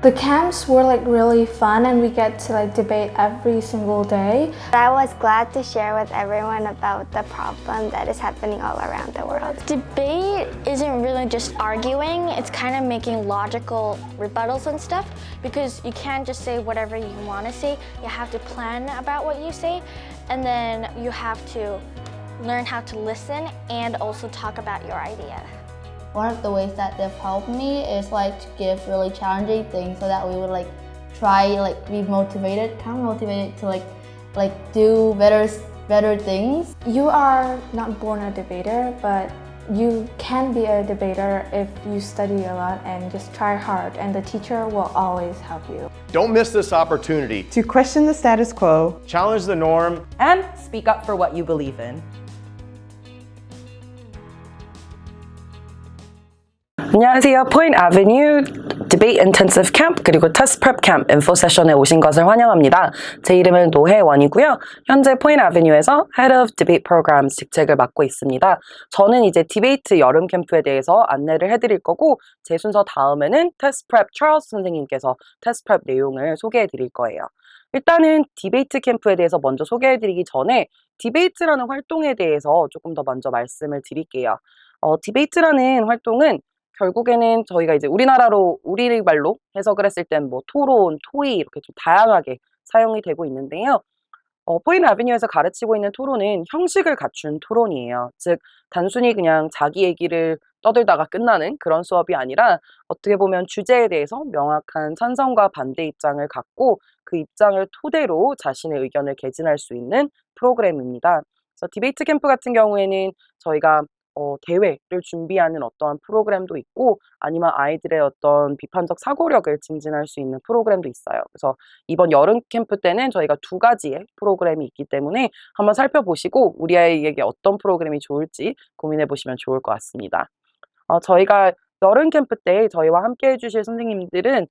The camps were like really fun and we get to like debate every single day. I was glad to share with everyone about the problem that is happening all around the world. Debate isn't really just arguing, it's kind of making logical rebuttals and stuff, because you can't just say whatever you want to say. You have to plan about what you say, and then you have to learn how to listen and also talk about your idea. One of the ways that they've helped me is like to give really challenging things so that we would like try be motivated, kind of motivated to like do better things. You are not born a debater, but you can be a debater if you study a lot and just try hard, and the teacher will always help you. Don't miss this opportunity to question the status quo, challenge the norm, and speak up for what you believe in. 안녕하세요. 포인트 아베뉴 디베이트 인텐시브 캠프 그리고 테스트 프랩 캠프 인포 세션에 오신 것을 환영합니다. 제 이름은 노혜원이고요. 현재 포인트 아베뉴에서 Head of Debate Programs 직책을 맡고 있습니다. 저는 이제 디베이트 여름 캠프에 대해서 안내를 해드릴 거고, 제 순서 다음에는 테스트 프랩 찰스 선생님께서 테스트 프랩 내용을 소개해 드릴 거예요. 일단은 디베이트 캠프에 대해서 먼저 소개해 드리기 전에 디베이트라는 활동에 대해서 조금 더 먼저 말씀을 드릴게요. 디베이트라는 활동은 결국에는 저희가 이제 우리말로 해석을 했을 땐 뭐 토론, 토의 이렇게 좀 다양하게 사용이 되고 있는데요. 포인트 아비뉴에서 가르치고 있는 토론은 형식을 갖춘 토론이에요. 즉 단순히 그냥 자기 얘기를 떠들다가 끝나는 그런 수업이 아니라 어떻게 보면 주제에 대해서 명확한 찬성과 반대 입장을 갖고 그 입장을 토대로 자신의 의견을 개진할 수 있는 프로그램입니다. 그래서 디베이트 캠프 같은 경우에는 저희가 대회를 준비하는 어떠한 프로그램도 있고, 아니면 아이들의 어떤 비판적 사고력을 증진할 수 있는 프로그램도 있어요. 그래서 이번 여름 캠프 때는 저희가 2가지의 프로그램이 있기 때문에 한번 살펴보시고 우리 아이에게 어떤 프로그램이 좋을지 고민해 보시면 좋을 것 같습니다. 저희가 여름 캠프 때 저희와 함께 해주실 선생님들은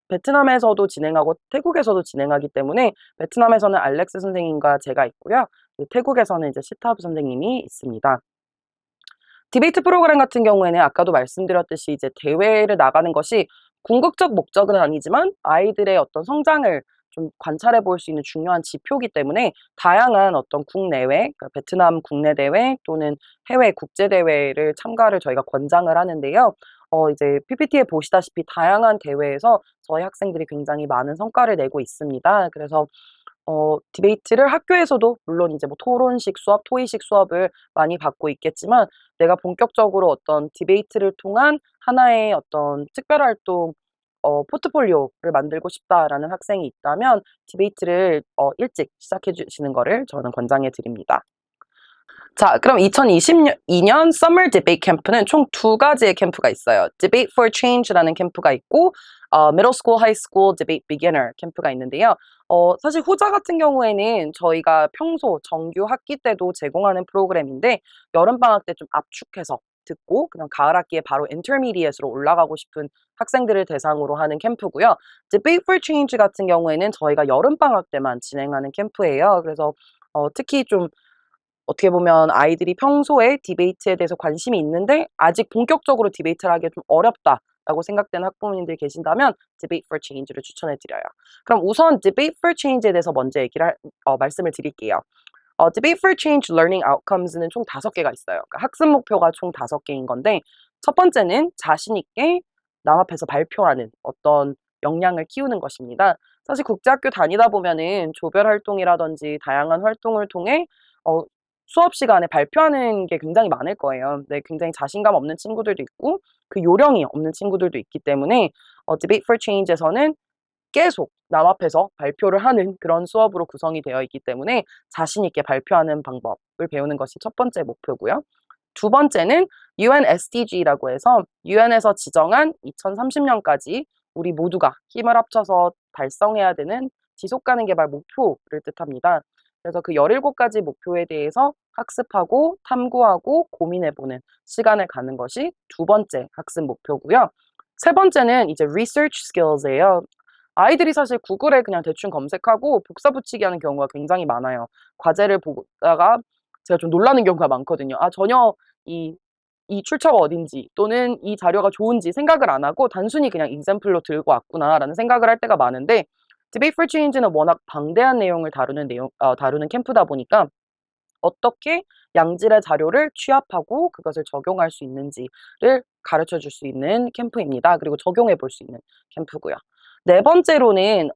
베트남에서도 진행하고 태국에서도 진행하기 때문에, 베트남에서는 알렉스 선생님과 제가 있고요. 태국에서는 이제 시타브 선생님이 있습니다. 디베이트 프로그램 같은 경우에는 아까도 말씀드렸듯이 이제 대회를 나가는 것이 궁극적 목적은 아니지만 아이들의 어떤 성장을 좀 관찰해 볼 수 있는 중요한 지표이기 때문에 다양한 어떤 국내외, 그러니까 베트남 국내 대회 또는 해외 국제 대회를 참가를 저희가 권장을 하는데요. 이제 PPT에 보시다시피 다양한 대회에서 저희 학생들이 굉장히 많은 성과를 내고 있습니다. 그래서 디베이트를 학교에서도 물론 이제 뭐 토론식 수업, 토의식 수업을 많이 받고 있겠지만, 내가 본격적으로 어떤 디베이트를 통한 하나의 어떤 특별활동 포트폴리오를 만들고 싶다라는 학생이 있다면 디베이트를 일찍 시작해 주시는 거를 저는 권장해 드립니다. 자, 그럼 2022년 Summer Debate 캠프는 총 2가지의 캠프가 있어요. Debate for Change라는 캠프가 있고 Middle School, High School Debate Beginner 캠프가 있는데요. 사실 후자 같은 경우에는 저희가 평소 정규 학기 때도 제공하는 프로그램인데, 여름방학 때 좀 압축해서 듣고 그냥 가을 학기에 바로 Intermediate로 올라가고 싶은 학생들을 대상으로 하는 캠프고요. Debate for Change 같은 경우에는 저희가 여름방학 때만 진행하는 캠프예요. 그래서 특히 좀 어떻게 보면 아이들이 평소에 디베이트에 대해서 관심이 있는데 아직 본격적으로 디베이트를 하기 좀 어렵다라고 생각되는 학부모님들이 계신다면 Debate for Change를 추천해 드려요. 그럼 우선 Debate for Change에 대해서 먼저 말씀을 드릴게요. Debate for Change Learning Outcomes는 총 5개가 있어요. 그러니까 학습 목표가 총 5개인 건데, 첫 번째는 자신 있게 남 앞에서 발표하는 어떤 역량을 키우는 것입니다. 사실 국제학교 다니다 보면은 조별 활동이라든지 다양한 활동을 통해 수업 시간에 발표하는 게 굉장히 많을 거예요. 네, 굉장히 자신감 없는 친구들도 있고 그 요령이 없는 친구들도 있기 때문에 Debate for Change에서는 계속 남 앞에서 발표를 하는 그런 수업으로 구성이 되어 있기 때문에 자신 있게 발표하는 방법을 배우는 것이 첫 번째 목표고요. 두 번째는 UN SDG라고 해서 UN에서 지정한 2030년까지 우리 모두가 힘을 합쳐서 달성해야 되는 지속가능 개발 목표를 뜻합니다. 그래서 그 17가지 목표에 대해서 학습하고 탐구하고 고민해보는 시간을 갖는 것이 두 번째 학습 목표고요. 세 번째는 이제 Research Skills예요. 아이들이 사실 구글에 그냥 대충 검색하고 복사 붙이기 하는 경우가 굉장히 많아요. 과제를 보다가 제가 좀 놀라는 경우가 많거든요. 전혀 이 이 출처가 어딘지 또는 이 자료가 좋은지 생각을 안 하고 단순히 그냥 example로 들고 왔구나라는 생각을 할 때가 많은데 Debate for Change는 워낙 방대한 내용을 다루는 캠프다 보니까 어떻게 양질의 자료를 취합하고 그것을 적용할 수 있는지를 가르쳐 줄 수 있는 캠프입니다. 그리고 적용해 볼 수 있는 캠프고요. 네 번째로는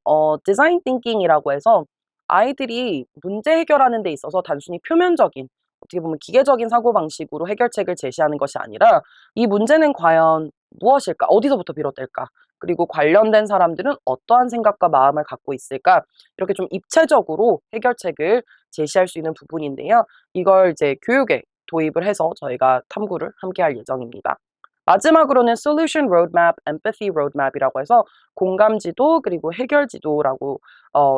디자인 띵킹이라고 해서 아이들이 문제 해결하는 데 있어서 단순히 표면적인 어떻게 보면 기계적인 사고방식으로 해결책을 제시하는 것이 아니라 이 문제는 과연 무엇일까? 어디서부터 비롯될까? 그리고 관련된 사람들은 어떠한 생각과 마음을 갖고 있을까? 이렇게 좀 입체적으로 해결책을 제시할 수 있는 부분인데요. 이걸 이제 교육에 도입을 해서 저희가 탐구를 함께 할 예정입니다. 마지막으로는 Solution Roadmap, Empathy Roadmap이라고 해서 공감 지도 그리고 해결 지도라고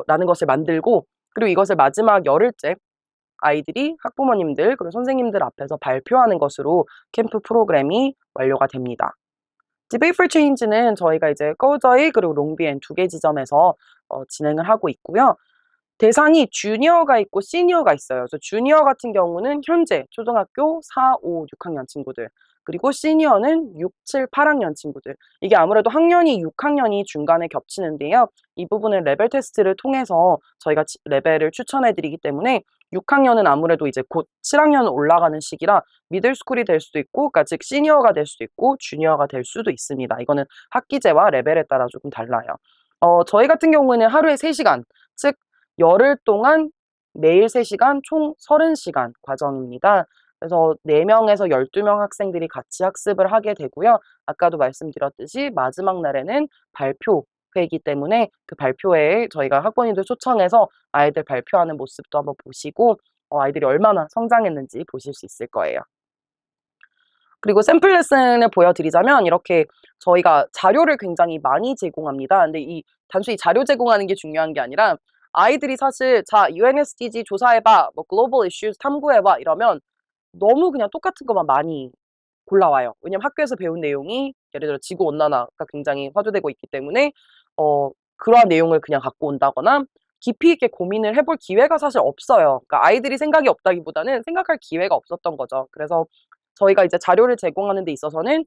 라는 것을 만들고 그리고 이것을 마지막 열흘째 아이들이 학부모님들 그리고 선생님들 앞에서 발표하는 것으로 캠프 프로그램이 완료가 됩니다. Debate for Change는 저희가 이제 꺼저이 그리고 롱비엔 두 개 지점에서 진행을 하고 있고요. 대상이 주니어가 있고 시니어가 있어요. 그래서 주니어 같은 경우는 현재 초등학교 4, 5, 6학년 친구들 그리고 시니어는 6, 7, 8학년 친구들 이게 아무래도 학년이 6학년이 중간에 겹치는데요. 이 부분은 레벨 테스트를 통해서 저희가 레벨을 추천해 드리기 때문에 6학년은 아무래도 이제 곧 7학년 올라가는 시기라 미들스쿨이 될 수도 있고 그러니까 즉 시니어가 될 수도 있고 주니어가 될 수도 있습니다. 이거는 학기제와 레벨에 따라 조금 달라요. 저희 같은 경우는 하루에 3시간 즉 열흘 동안 매일 3시간 총 30시간 과정입니다. 그래서 4명에서 12명 학생들이 같이 학습을 하게 되고요. 아까도 말씀드렸듯이 마지막 날에는 발표회이기 때문에 그 발표회에 저희가 학부모님들 초청해서 아이들 발표하는 모습도 한번 보시고 아이들이 얼마나 성장했는지 보실 수 있을 거예요. 그리고 샘플 레슨을 보여드리자면 이렇게 저희가 자료를 굉장히 많이 제공합니다. 근데 이 단순히 자료 제공하는 게 중요한 게 아니라 아이들이 사실 자 UNSDG 조사해봐, 뭐 글로벌 이슈스 탐구해봐 이러면 너무 그냥 똑같은 것만 많이 골라와요. 왜냐면 학교에서 배운 내용이 예를 들어 지구온난화가 굉장히 화두되고 있기 때문에 그러한 내용을 그냥 갖고 온다거나 깊이 있게 고민을 해볼 기회가 사실 없어요. 그러니까 아이들이 생각이 없다기보다는 생각할 기회가 없었던 거죠. 그래서 저희가 이제 자료를 제공하는 데 있어서는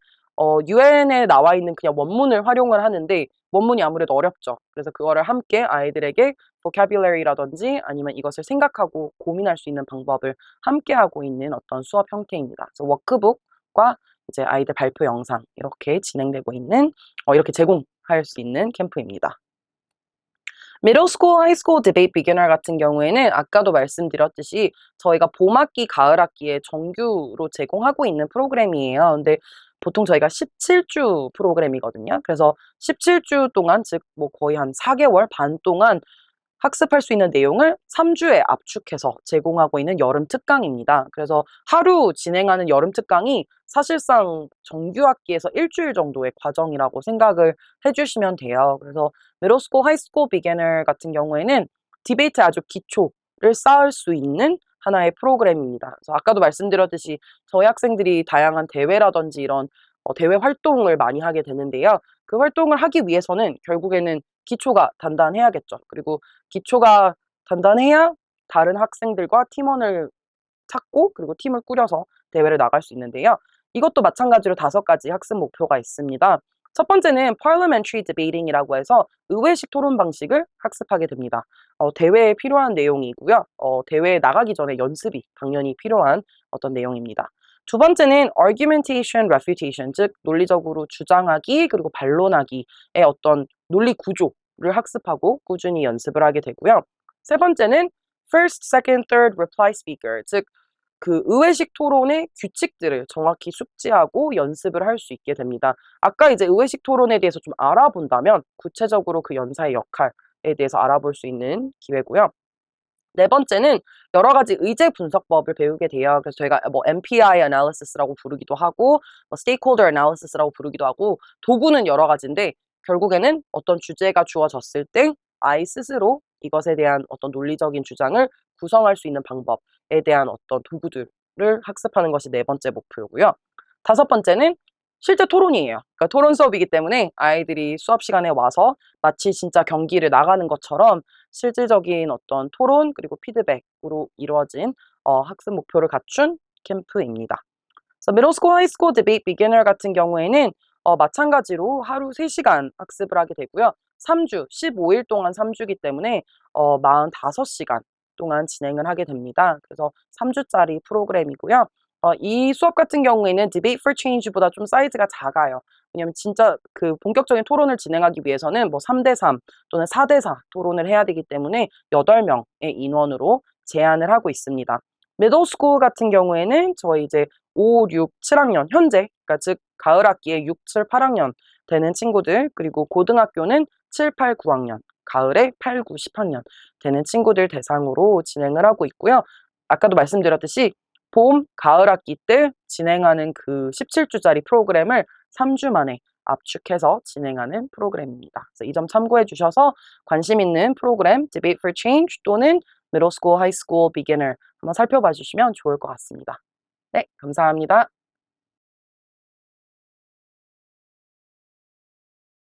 UN에 나와 있는 그냥 원문을 활용을 하는데 원문이 아무래도 어렵죠. 그래서 그거를 함께 아이들에게 vocabulary라든지 아니면 이것을 생각하고 고민할 수 있는 방법을 함께 하고 있는 어떤 수업 형태입니다. 그래서 워크북과 이제 아이들 발표 영상 이렇게 진행되고 있는 이렇게 제공할 수 있는 캠프입니다. Middle School, High School Debate Beginner 같은 경우에는 아까도 말씀드렸듯이 저희가 봄학기, 가을학기에 정규로 제공하고 있는 프로그램이에요. 근데 보통 저희가 17주 프로그램이거든요. 그래서 17주 동안 즉 뭐 거의 한 4개월 반 동안 학습할 수 있는 내용을 3주에 압축해서 제공하고 있는 여름 특강입니다. 그래서 하루 진행하는 여름 특강이 사실상 정규 학기에서 일주일 정도의 과정이라고 생각을 해주시면 돼요. 그래서 Middle School, High School Beginner 같은 경우에는 디베이트 아주 기초를 쌓을 수 있는 하나의 프로그램입니다. 그래서 아까도 말씀드렸듯이 저희 학생들이 다양한 대회라든지 이런 대회 활동을 많이 하게 되는데요. 그 활동을 하기 위해서는 결국에는 기초가 단단해야겠죠. 그리고 기초가 단단해야 다른 학생들과 팀원을 찾고 그리고 팀을 꾸려서 대회를 나갈 수 있는데요. 이것도 마찬가지로 5가지 학습 목표가 있습니다. 첫 번째는 Parliamentary Debating이라고 해서 의회식 토론 방식을 학습하게 됩니다. 대회에 필요한 내용이고요. 대회에 나가기 전에 연습이 당연히 필요한 어떤 내용입니다. 두 번째는 Argumentation, Refutation, 즉 논리적으로 주장하기 그리고 반론하기의 어떤 논리 구조를 학습하고 꾸준히 연습을 하게 되고요. 세 번째는 First, Second, Third Reply Speaker, 즉 그 의회식 토론의 규칙들을 정확히 숙지하고 연습을 할 수 있게 됩니다. 아까 이제 의회식 토론에 대해서 좀 알아본다면 구체적으로 그 연사의 역할에 대해서 알아볼 수 있는 기회고요. 네 번째는 여러 가지 의제 분석법을 배우게 돼요. 그래서 저희가 뭐 MPI analysis라고 부르기도 하고 뭐 stakeholder analysis라고 부르기도 하고 도구는 여러 가지인데 결국에는 어떤 주제가 주어졌을 때 아이 스스로 이것에 대한 어떤 논리적인 주장을 구성할 수 있는 방법에 대한 어떤 도구들을 학습하는 것이 네 번째 목표고요. 다섯 번째는 실제 토론이에요. 그러니까 토론 수업이기 때문에 아이들이 수업 시간에 와서 마치 진짜 경기를 나가는 것처럼 실질적인 어떤 토론 그리고 피드백으로 이루어진 학습 목표를 갖춘 캠프입니다. 그래서 middle school, high school debate beginner 같은 경우에는 마찬가지로 하루 3시간 학습을 하게 되고요. 3주, 15일 동안 3주기 때문에 45시간 동안 진행을 하게 됩니다. 그래서 3주짜리 프로그램이고요. 이 수업 같은 경우에는 Debate for Change보다 좀 사이즈가 작아요. 왜냐면 진짜 그 본격적인 토론을 진행하기 위해서는 뭐 3대3 또는 4대4 토론을 해야 되기 때문에 8명의 인원으로 제한을 하고 있습니다. Middle School 같은 경우에는 저희 이제 5, 6, 7학년 현재, 그러니까 즉 가을 학기에 6, 7, 8학년 되는 친구들, 그리고 고등학교는 7, 8, 9학년, 가을에 8, 9, 10학년 되는 친구들 대상으로 진행을 하고 있고요. 아까도 말씀드렸듯이 봄, 가을 학기 때 진행하는 그 17주짜리 프로그램을 3주 만에 압축해서 진행하는 프로그램입니다. 그래서 이 점 참고해 주셔서 관심 있는 프로그램 Debate for Change 또는 Middle School, High School Beginner 한번 살펴봐 주시면 좋을 것 같습니다. 네, 감사합니다.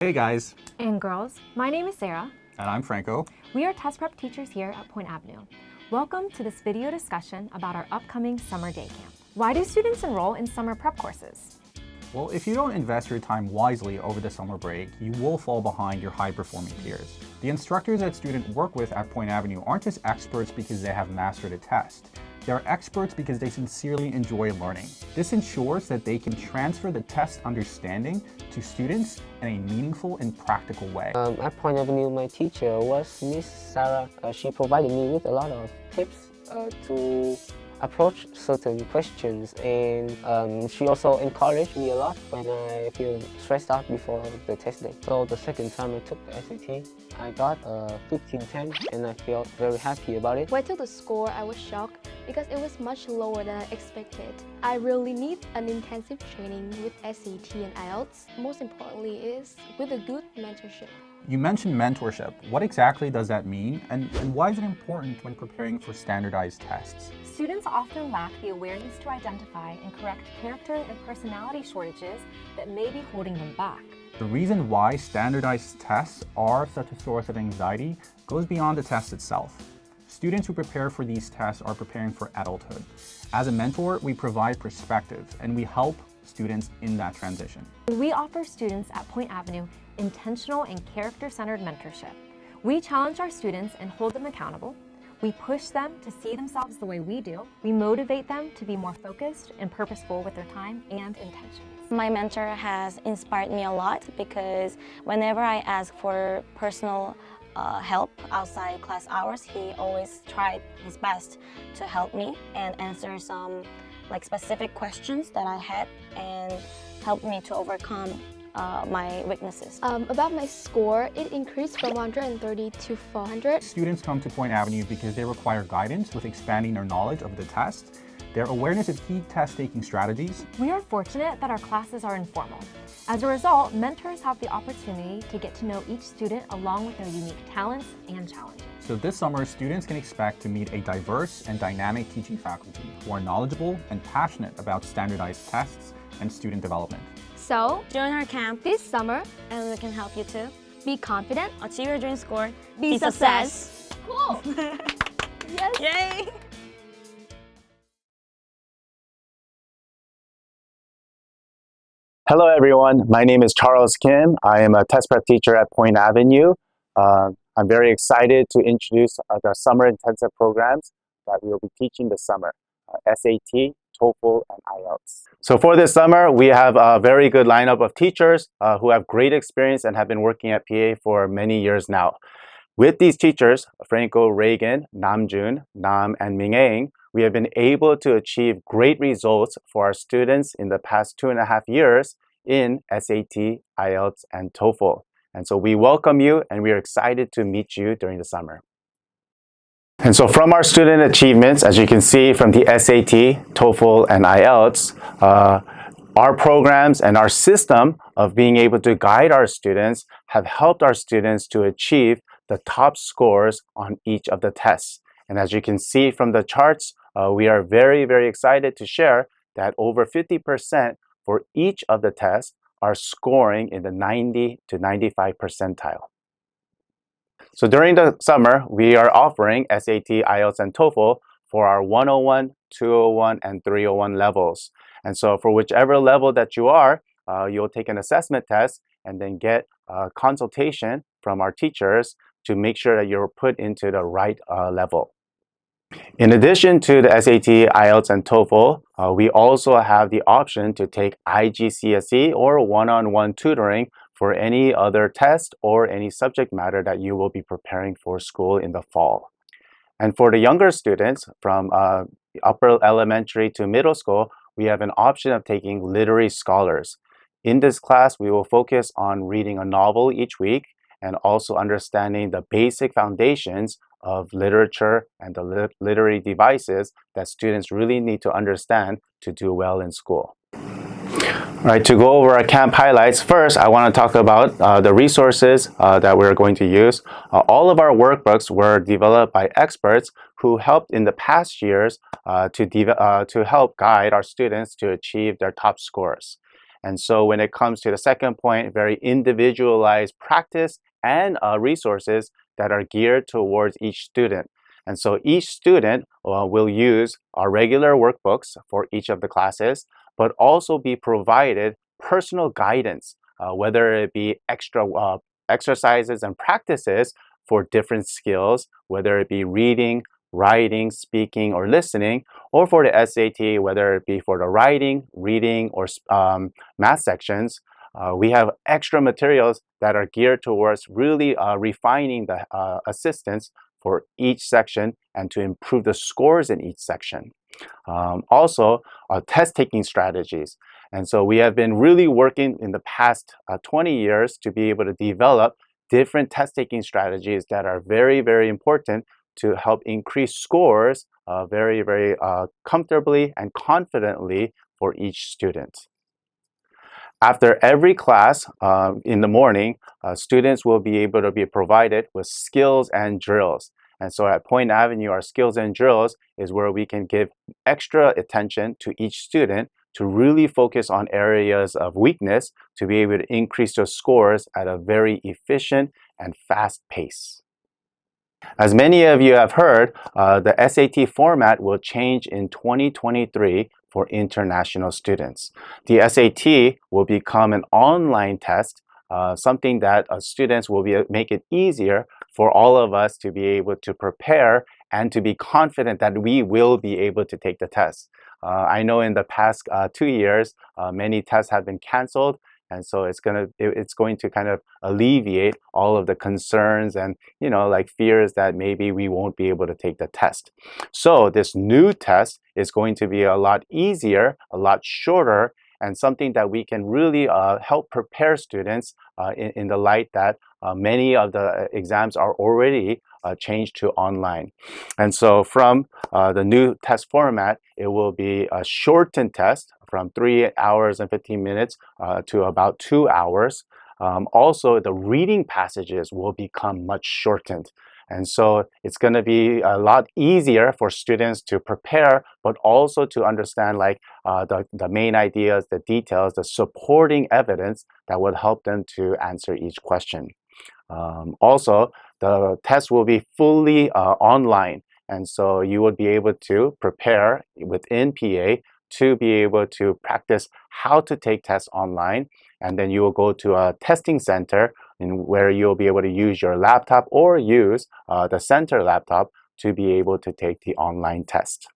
Hey guys, And girls, my name is Sarah. and I'm Franco. We are test prep teachers here at Point Avenue. Welcome to this video discussion about our upcoming summer day camp. Why do students enroll in summer prep courses? Well, if you don't invest your time wisely over the summer break, you will fall behind your high-performing peers. The instructors that students work with at Point Avenue aren't just experts because they have mastered a test. They're experts because they sincerely enjoy learning. This ensures that they can transfer the test understanding to students in a meaningful and practical way. At Point Avenue, my teacher was Miss Sarah. She provided me with a lot of tips to approach certain questions, and she also encouraged me a lot when I feel stressed out before the test day. So the second time I took the SAT, I got a 1510 and I felt very happy about it. When I took the score, I was shocked because it was much lower than I expected. I really need an intensive training with SAT and IELTS. Most importantly is with a good mentorship. You mentioned mentorship. What exactly does that mean, and why is it important when preparing for standardized tests? Students often lack the awareness to identify and correct character and personality shortages that may be holding them back. The reason why standardized tests are such a source of anxiety goes beyond the test itself. Students who prepare for these tests are preparing for adulthood. As a mentor, we provide perspective and we help students in that transition. We offer students at Point Avenue intentional and character-centered mentorship. We challenge our students and hold them accountable. We push them to see themselves the way we do. We motivate them to be more focused and purposeful with their time and intentions. My mentor has inspired me a lot because whenever I ask for personal help outside class hours, he always tried his best to help me and answer some specific questions that I had and help me to overcome my weaknesses. About my score, it increased from 130 to 400. Students come to Point Avenue because they require guidance with expanding their knowledge of the test, their awareness of key test-taking strategies. We are fortunate that our classes are informal. As a result, mentors have the opportunity to get to know each student along with their unique talents and challenges. So this summer, students can expect to meet a diverse and dynamic teaching faculty who are knowledgeable and passionate about standardized tests and student development. So, Join our camp this summer, and we can help you to be confident, achieve your dream score. be success. Cool! Yes! Yay! Hello everyone, my name is Charles Kim. I am a test prep teacher at Point Avenue. I'm very excited to introduce the summer intensive programs that we will be teaching this summer, SAT, TOEFL, and IELTS. So for this summer, we have a very good lineup of teachers who have great experience and have been working at PA for many years now. With these teachers, Franco, Reagan, Namjoon, Nam, and Ming-Aing, we have been able to achieve great results for our students in the past 2.5 years in SAT, IELTS, and TOEFL. And so we welcome you and we are excited to meet you during the summer. And so from our student achievements, as you can see from the SAT, TOEFL, and IELTS, our programs and our system of being able to guide our students have helped our students to achieve the top scores on each of the tests. And as you can see from the charts, we are very, very excited to share that over 50% for each of the tests are scoring in the 90 to 95 percentile. So during the summer, we are offering SAT, IELTS, and TOEFL for our 101, 201, and 301 levels. And so for whichever level that you are, you'll take an assessment test and then get a consultation from our teachers to make sure that you're put into the right level. In addition to the SAT, IELTS, and TOEFL, we also have the option to take IGCSE or one-on-one tutoring for any other test or any subject matter that you will be preparing for school in the fall. And for the younger students from upper elementary to middle school, we have an option of taking literary scholars. In this class, we will focus on reading a novel each week and also understanding the basic foundations of literature and the literary devices that students really need to understand to do well in school. All right, to go over our camp highlights, first I want to talk about the resources that we're going to use. All of our workbooks were developed by experts who helped in the past years to help guide our students to achieve their top scores. And so when it comes to the second point, very individualized practice and resources that are geared towards each student. And so each student will use our regular workbooks for each of the classes, but also be provided personal guidance, whether it be extra exercises and practices for different skills, whether it be reading, writing, speaking, or listening, or for the SAT, whether it be for the writing, reading, or math sections. We have extra materials that are geared towards really refining the assistance for each section and to improve the scores in each section. Also, test-taking strategies. And so we have been really working in the past 20 years to be able to develop different test-taking strategies that are very, very important to help increase scores very, very comfortably and confidently for each student. After every class in the morning, students will be able to be provided with skills and drills. And so at Point Avenue, our skills and drills is where we can give extra attention to each student to really focus on areas of weakness to be able to increase their scores at a very efficient and fast pace. As many of you have heard, the SAT format will change in 2023 for international students. The SAT will become an online test, something that students will make it easier for all of us to be able to prepare and to be confident that we will be able to take the test. I know in the past 2 years, many tests have been canceled. And so it's going to kind of alleviate all of the concerns and, like fears that maybe we won't be able to take the test. So this new test is going to be a lot easier, a lot shorter, and something that we can really help prepare students in the light that many of the exams are already changed to online. And so from the new test format, it will be a shortened test from 3 hours and 15 minutes to about 2 hours. Also, the reading passages will become much shortened. And so it's going to be a lot easier for students to prepare, but also to understand the main ideas, the details, the supporting evidence that would help them to answer each question. Also, the test will be fully online. And so you would be able to prepare within PA to be able to practice how to take tests online. And then you will go to a testing center where you'll be able to use your laptop or use the center laptop to be able to take the online test.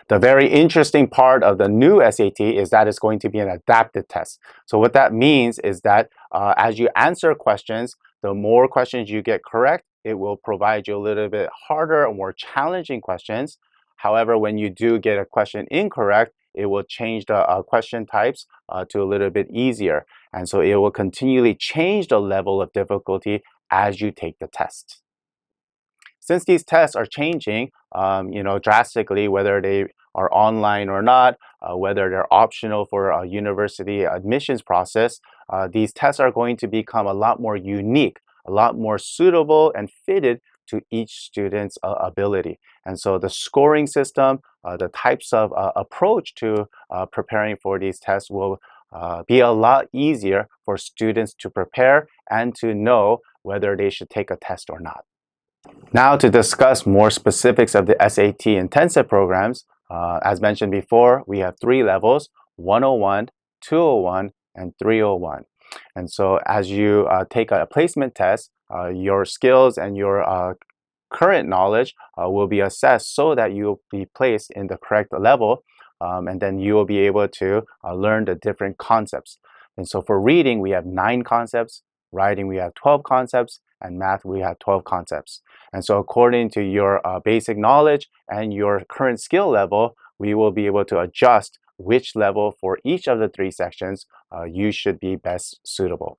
The very interesting part of the new SAT is that it's going to be an adapted test. So what that means is that as you answer questions, the more questions you get correct, it will provide you a little bit harder or more challenging questions. However, when you do get a question incorrect, it will change the question types to a little bit easier. And so it will continually change the level of difficulty as you take the test. Since these tests are changing, drastically, whether they are online or not, whether they're optional for a university admissions process, these tests are going to become a lot more unique, a lot more suitable and fitted to each student's ability. And so the scoring system, the types of approach to preparing for these tests will be a lot easier for students to prepare and to know whether they should take a test or not. Now to discuss more specifics of the SAT intensive programs, as mentioned before, we have 3 levels. 101, 201, and 301. And so as you take a placement test, your skills and your current knowledge will be assessed so that you will be placed in the correct level, and then you will be able to learn the different concepts. And so for reading, we have 9 concepts, writing, we have 12 concepts, and math, we have 12 concepts. And so according to your basic knowledge and your current skill level, we will be able to adjust which level for each of the 3 sections you should be best suitable.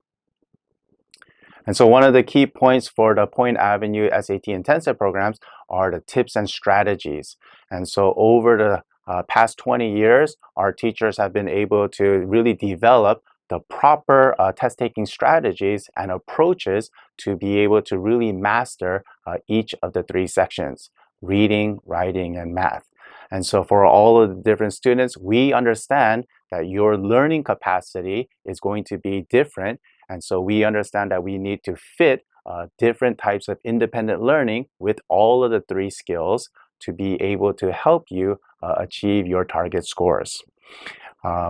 And so one of the key points for the Point Avenue SAT intensive programs are the tips and strategies. And so over the past 20 years, our teachers have been able to really develop the proper test-taking strategies and approaches to be able to really master each of the 3 sections: reading, writing, and math. And so for all of the different students, we understand that your learning capacity is going to be different. And so we understand that we need to fit different types of independent learning with all of the 3 skills to be able to help you achieve your target scores.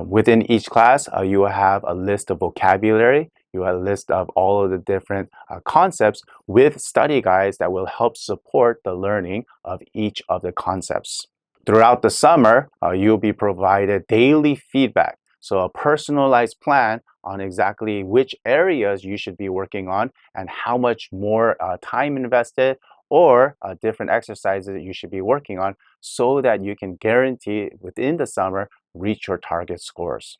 Within each class, you will have a list of vocabulary. You have a list of all of the different concepts with study guides that will help support the learning of each of the concepts. Throughout the summer, you'll be provided daily feedback. So a personalized plan on exactly which areas you should be working on and how much more time invested or different exercises that you should be working on so that you can guarantee within the summer reach your target scores.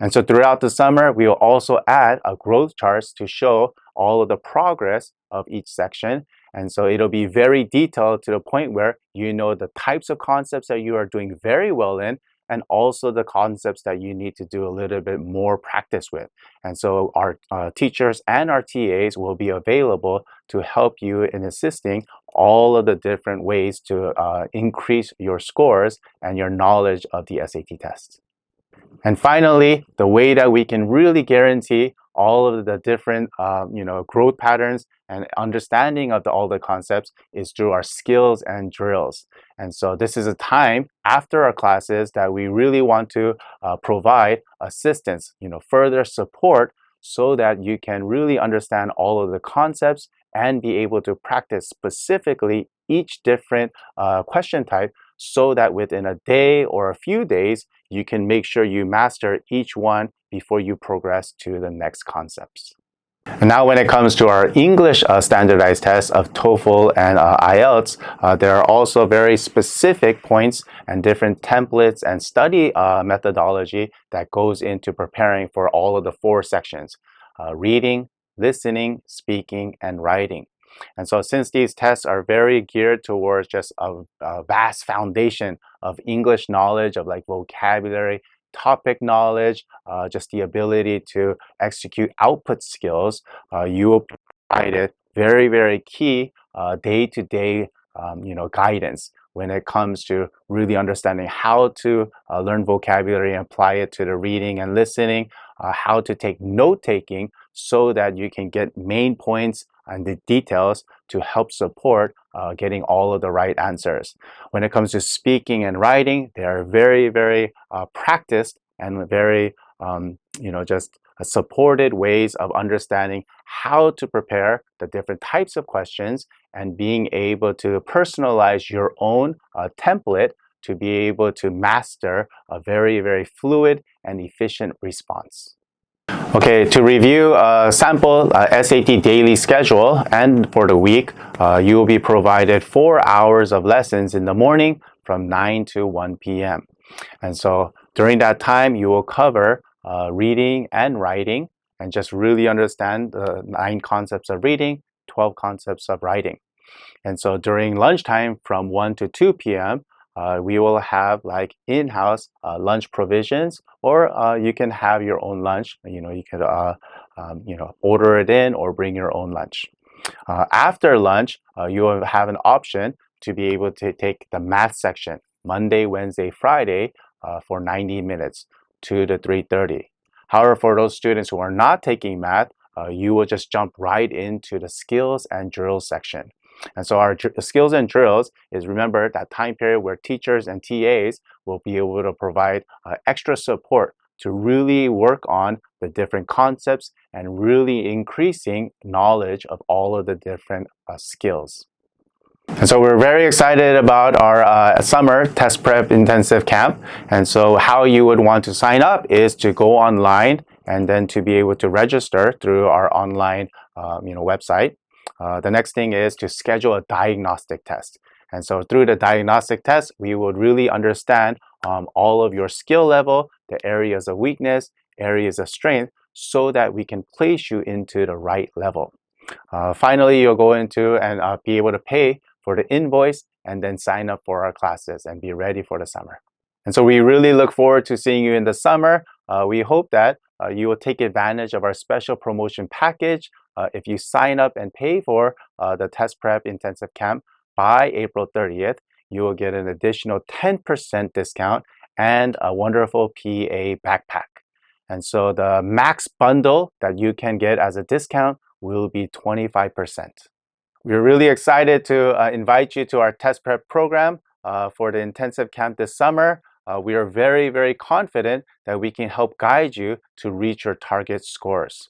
And so throughout the summer, we will also add growth charts to show all of the progress of each section. And so it'll be very detailed to the point where you know the types of concepts that you are doing very well in, and also the concepts that you need to do a little bit more practice with. And so our teachers and our TAs will be available to help you in assisting all of the different ways to increase your scores and your knowledge of the SAT test. And finally, the way that we can really guarantee all of the different growth patterns and understanding of all the concepts is through our skills and drills. And so this is a time after our classes that we really want to provide assistance, further support so that you can really understand all of the concepts and be able to practice specifically each different question type so that within a day or a few days, you can make sure you master each one before you progress to the next concepts. And now when it comes to our English standardized tests of TOEFL and IELTS, there are also very specific points and different templates and study methodology that goes into preparing for all of the 4 sections: reading, listening, speaking, and writing. And so since these tests are very geared towards just a vast foundation of English knowledge, of like vocabulary, topic knowledge, just the ability to execute output skills, you will be provided very, very key day-to-day guidance when it comes to really understanding how to learn vocabulary and apply it to the reading and listening, how to take note-taking so that you can get main points and the details to help support getting all of the right answers. When it comes to speaking and writing, they are very, very practiced and very, just supported ways of understanding how to prepare the different types of questions and being able to personalize your own template to be able to master a very, very fluid and efficient response. Okay, to review a sample SAT daily schedule and for the week, you will be provided 4 hours of lessons in the morning from 9 to 1 p.m. And so during that time, you will cover reading and writing and just really understand the 9 concepts of reading, 12 concepts of writing. And so during lunchtime from 1 to 2 p.m., we will have like in-house lunch provisions, or you can have your own lunch. You could order it in or bring your own lunch. After lunch, you will have an option to be able to take the math section Monday, Wednesday, Friday for 90 minutes, 2 to 3:30. However, for those students who are not taking math, you will just jump right into the skills and drills section. And so our skills and drills is, remember, that time period where teachers and TAs will be able to provide extra support to really work on the different concepts and really increasing knowledge of all of the different skills. And so we're very excited about our summer test prep intensive camp. And so how you would want to sign up is to go online and then to be able to register through our online website. The next thing is to schedule a diagnostic test. And so through the diagnostic test, we would really understand all of your skill level, the areas of weakness, areas of strength, so that we can place you into the right level. Finally, you'll go into and be able to pay for the invoice and then sign up for our classes and be ready for the summer. And so we really look forward to seeing you in the summer. We hope that you will take advantage of our special promotion package. If you sign up and pay for the test prep intensive camp by April 30th, you will get an additional 10% discount and a wonderful PA backpack. And so the max bundle that you can get as a discount will be 25%. We're really excited to invite you to our test prep program for the intensive camp this summer. We are very, very confident that we can help guide you to reach your target scores.